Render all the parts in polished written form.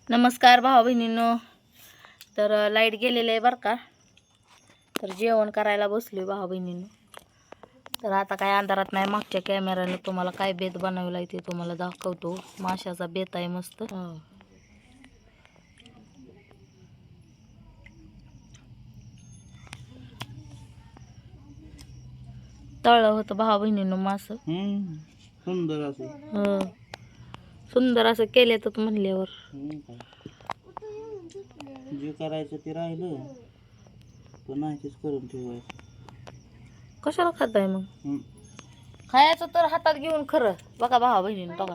नमस्कार भाऊ बहिणींनो. तर लाईट गेलेलं आहे बरं का. तर जेवण करायला बसलोय भाऊ बहिणींनो. तर आता काय अंधारात नाही, मागच्या कॅमेऱ्याने तुम्हाला काय बेत बनवला आहे ते तुम्हाला दाखवतो. माशाचा बेत आहे मस्त. तळलं होतं भाऊ बहिणींनो मास. सुंदर असं सुंदर असं केले तर म्हणल्यावर जे करायचं ते राहिलं पण नाही तेच करून ठेवायचं. कशाला खाताय मग? खायचं तर हातात घेऊन खरं बघा भाऊ बहिणींनो, बघा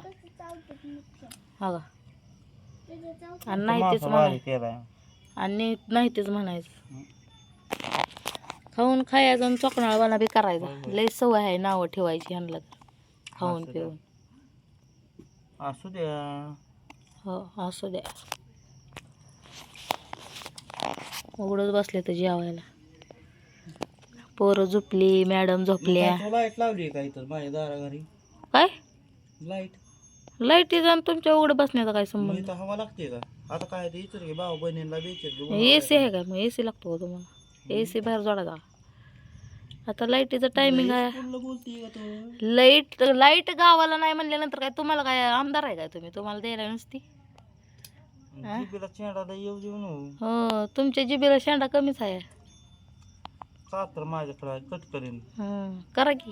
बघा. आणि नाही तेच म्हणायचं, आणि नाही तेच म्हणायचं. खाऊन खायचं आणि चोकणाळवाना बी करायचा. लय सवय आहे नावं ठेवायची ह्यांना खाऊन पिऊन. असू द्या. हो असू द्या. उघडच बसले तर जेवायला. पोरं झोपली, मॅडम झोपल्या. लाईट लावली का इथं माझ्या दाराघरी? काय लाईट? लाईटी जाऊन तुमच्या उघड बसण्याचा काय संबंध? इथं हवा लागते का? आता काय ते इतर की भाऊ बहिणीला बेचर एसी आहे का? मग एसी लागतो का तुम्हाला? एसी बाहेर जोडायचा. आता लाईटीचं टायमिंग आहे. लाईट गावाला नाही म्हणल्यानंतर काय तुम्हाला काय आमदार आहे काय तुम्ही? तुम्हाला द्यायला नसती. जिबीला शेंडा येऊ देऊ नको. हो तुमच्या जिबीला शेंडा कमीच आहे. का तर माझ्याकडे कट करेन. करा की.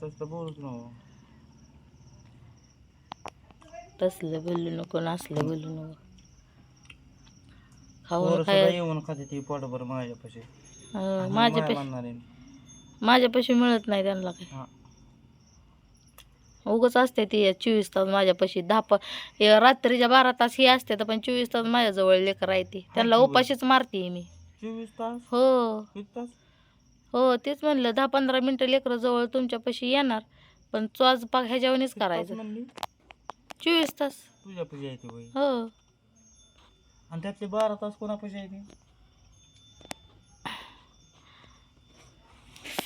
तसलं बोलूच नको. तसलं बोलू नको, नसलं बोलू नको. खाऊन सुद्धा खाय येऊन खाते ती पोटभर माझ्यापाशी. माझ्यापाशी मिळत नाही त्यांना काय. उगच असते ती 24 तास माझ्यापाशी. रात्रीच्या 12 तास ही असते, तर पण 24 तास माझ्याजवळ लेकर आहे ती. त्यांना उपाशीच मारते मी. 24 तास? हो हो तेच म्हणलं. 10-15 मिनिटं लेकरं जवळ तुमच्यापाशी येणार, पण चोच पाक ह्याच्यावरच करायचं. 24 तास तुझ्यापाशी आहे ती बाई. हो. आणि त्यातले 12 तास कोणापाशी आहे ती?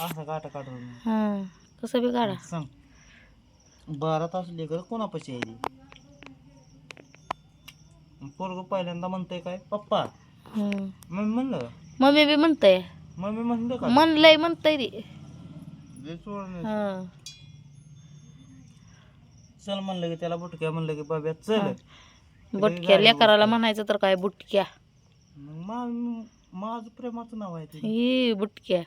असा काटा काढून कसं बी काढा. सांग. 12 तास लेकर कोणापाशी आहे ती? पोरग पहिल्यांदा म्हणतंय काय पप्पा. मम्मी म्हणलं का? मम्मी बी म्हणतंय. मम्मी म्हणलं का? म्हणलंय म्हणतंय ती. चल म्हणलं की त्याला बुटक्या, म्हणलं की बाब्या चल. बुटक्या लेकराला म्हणायचं तर काय बुटक्या. माझं प्रेमाचं नाव आहे ते. ही बुटक्या.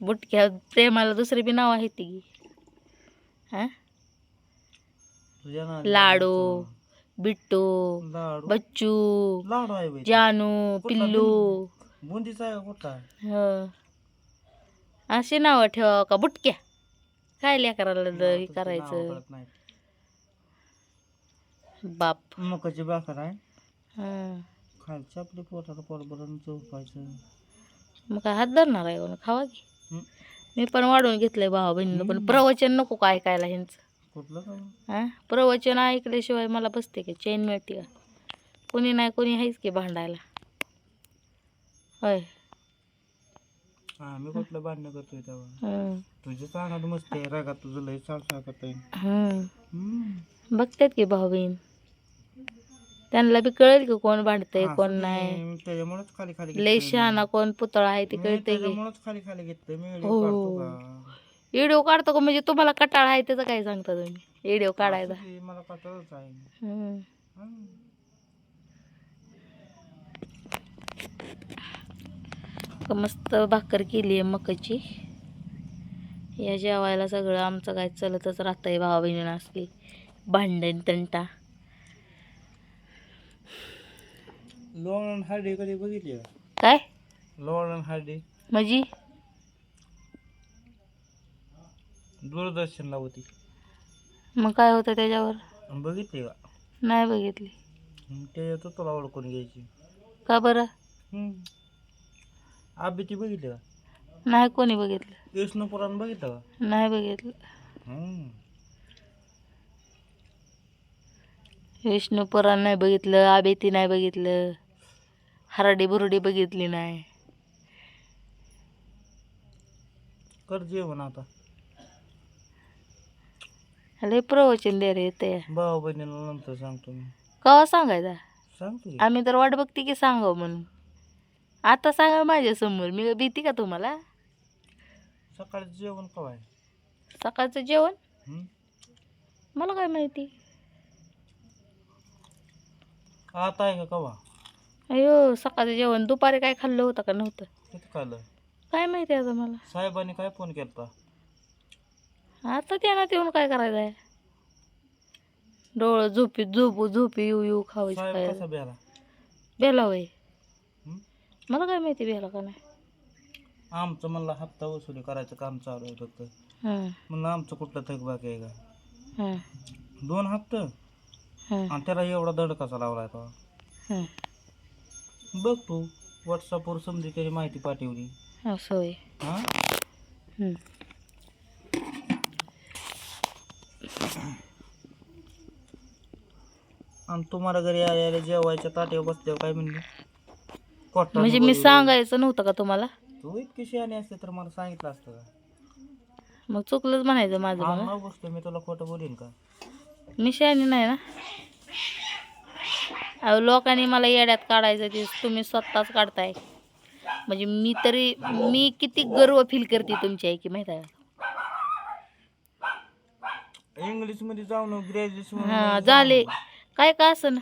बुटक्या प्रेमाला दुसरी बी नाव आहे ती. लाडू, बिट्टू, बच्चू, लाडू आहे बाई. जानू, पिल्लू. बुंदीचा आहे कुठला? अशी नावं ठेवा का बुटक्या? काय लेकराला हे करायचं बाप. मकाची भाकर आहे खायची आपली पोटाला पोटभरून झोपायचं. मग काय हात धरणार आहे कोण? खावा की. मी पण वाढून घेतलंय भावा बहिणीनं, पण प्रवचन नको का ऐकायला ह्यांचं. कुठलं प्रवचन ऐकल्याशिवाय मला बसते का चैन मिळते का? कोणी नाही कोणी आहेच की भांडायला. होय मी कुठलं भांडणं करतोय तेव्हा? तुझ्या सांगत मस्त आहे रागात, तुझं लय सांगत आहे. बघतात की भाऊ बहीण, त्यांना बी कळेल की कोण भांडतंय कोण नाही. त्याच्यामुळेच खाली खाली लय शहाणा कोण पुतळा आहे ते कळतंय की. खाली खाली घेतलं मी. व्हिडिओ काढतो का म्हणजे तुम्हाला कटाळ आहे त्याचं काय सांगता तुम्ही? व्हिडिओ काढायचा मला कटाळच आहे. मस्त भाकर केली आहे मकाची. या जेवायला सगळं आमचं काय चलतच राहतंय भावा बहिणीनं. असली भांडण तंटा. लोण हार्डी कधी बघितली? काय लोण हार्डी म्हणजे? दूरदर्शनला होती. मग काय होतं त्याच्यावर? बघितली का? नाही बघितली. त्याच्यात तुला ओळखून घ्यायची का बरं? आबी ती बघितली का? नाही कोणी बघितलं. विष्णू पुराण बघितलं का? नाही बघितलं. विष्णू पुराण नाही बघितलं. आबेती नाही बघितलं. हरडी बुरडी बघितली नाही. कर जेवण आता. लय प्रवचन दे रे येते. भाऊ बहिणीला नंतर सांगतो मी. कवा सांगायचा? सांगतो की. आम्ही तर वाट बघते की सांगावं म्हणून. आता सांगा माझ्यासमोर, मी भीती का तुम्हाला? सकाळचं जेवण कवा आहे? सकाळचं जेवण हं? मला काय माहिती. आता आहे का कवा? अयो, सकाळचं जेवण दुपारी काय खाल्लं होतं का नव्हतं किती खाल्लं? काय माहिती आता मला. साहेबांनी काय फोन केलता? आता त्यानं येऊन काय करायचं आहे? डोळं झोपी येऊ येऊ खावायचं साहेब काय कसा बेला? बेला होय. हं? मला काय माहिती बेला का नाही. आमचं म्हणलं हप्ता वसुली करायचं काम चालू आहे फक्त. हं, म्हणलं आमचं कुठलं थकबाकी आहे का? हं, 2 हप्ते हं, आणि त्याला एवढा दंड कसा लावलाय तो? हं. बघ तू व्हॉट्सअपवर समजी त्याची माहिती पाठवली. असं होय. हा हं. आणि तुम्हाला घरी आल्या जेवायच्या ताट्यावर बसल्यावर काय म्हणली? पोटानं म्हणजे मी बोलवलं. सांगायचं नव्हतं का तुम्हाला? तू इतकी शहाणी असते तर मला सांगितलं असतं का? मग चुकलंच म्हणायचं माझं मला. आम्हाला बसतो मी तुला खोटं बोलीन का? मी शहाणी नाही ना. अहो, लोकांनी मला येड्यात काढायचं ते तुम्ही स्वतःच काढताय. म्हणजे मी किती गर्व फील करते तुमची आहे की माहित आहे का? इंग्लिश मध्ये जाऊन ग्रॅज्युएशन हा झाले काय का असं ना.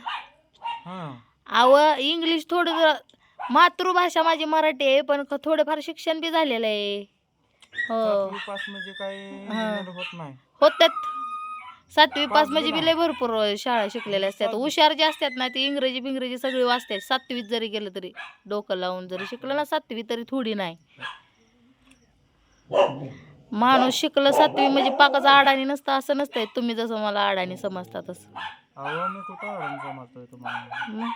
हा अव इंग्लिश थोडं जरा मातृभाषा माझी मराठी आहे पण थोडंफार शिक्षण बी झालेलं आहे. हो 7वी पास म्हणजे काय हा. इंजिनियर होत नाही. होत्यात 7वी पास पाच म्हणजे बी बी नाही. लय भरपूर शाळा शिकलेल्या असतात. हुशार जे असतात ना ते इंग्रजी बिंग्रजी सगळी वाचतात. 7वीत जरी गेलं तरी डोकं लावून जरी शिकलं ना 7वी तरी थोडी नाही. माणूस शिकलं 7वी म्हणजे पाकाचा अडाणी नसतं असं नसतंय. तुम्ही जसं मला अडाणी समजता तसं. अहो मी कुठं अडून समजतोय तुम्हाला? मग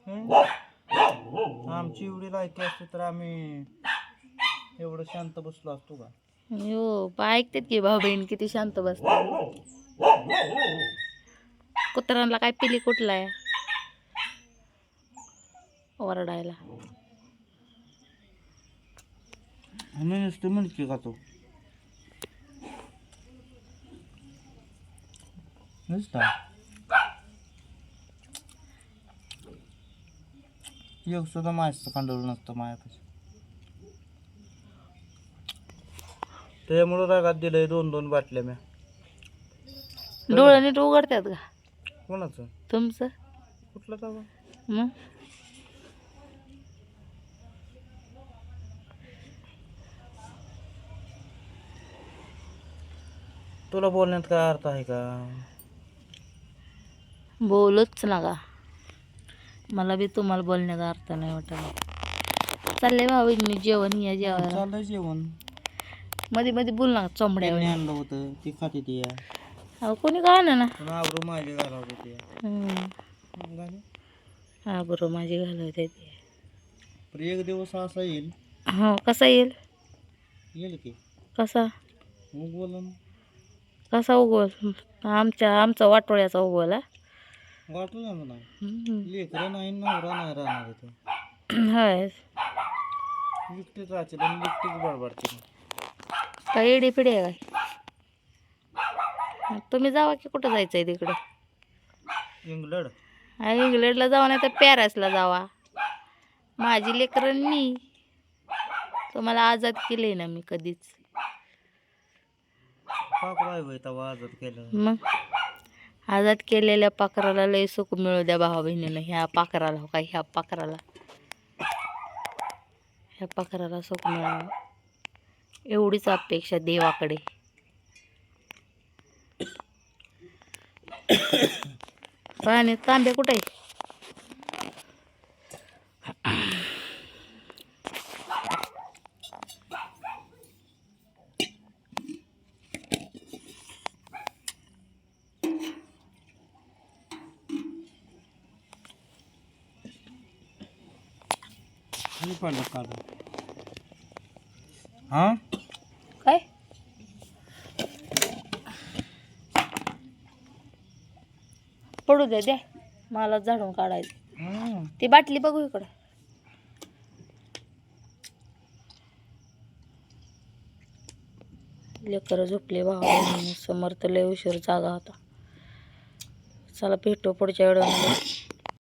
हं? आमची एवढी लायकी असते तर आम्ही एवढं शांत बसलो असतो का? हो ऐकतात की भाऊ बहीण किती शांत बसतात. कुत्र्यांना काय पिली कुठलाय ओरडायला. मी नुसतं म्हणते का तू नुसता एक सुद्धा मायचं कांडवलं नसतं मायापाशी. त्यामुळं रागात दिलंय 2-2 बाटल्या म्या. डोळे नीट उघडतात का कोणाचं? तुमचं? कुठलं दावा? मग तुला बोलण्यात काय अर्थ आहे का? बोलूच नका. मला बी तुम्हाला बोलण्याचा अर्थ नाही वाटत. चालले भाऊ जेवण या जेवायला. चाललंय जेवण. मध्ये मध्ये बोल ना चोंबड्या त्यांनी आणलं होतं ती खाते ती या. अहो कोणी का ना पण आवरू माझे घालावते ती घाले. हा बरोबर माझी घालवते ते. पण एक दिवस असा येईल हो कसा येईल? की कसा उगवलं कसा उगवल? आमचा वाटोळ्याचा उगवल हा? वाटू झालं नाही. लेकरं नाही नवरा नाही राहणार इथं. होय एकटीच राहतील आणि एकटीच बडबडतील. काय एडी पिढी आहे काय? तुम्ही जावा की कुठं जायचंय तिकडं? इंग्लंड इंग्लंडला जावा नाही तर पॅरिसला जावा. माझी लेकरांनी तुम्हाला आजाद केले ना मी कधीच. पाक बाय तवा आजाद केलं. मग आजाद केलेल्या पाखराला लय सुख मिळू द्या भावा बहिणीनं. ह्या पाखराला हो का ह्या पाखराला सुख मिळावं एवढीच अपेक्षा देवाकडे. पाणी तांबे कुठे आहे? आणि पाहिलं काढून हा काय पडू द्या मला झाडून काढायचं. ती बाटली बघू इकडं. लेकरं झोपले भावा समर्थ लय उशीर जागा होता. चला भेटू पुढच्या व्हिडिओमध्ये.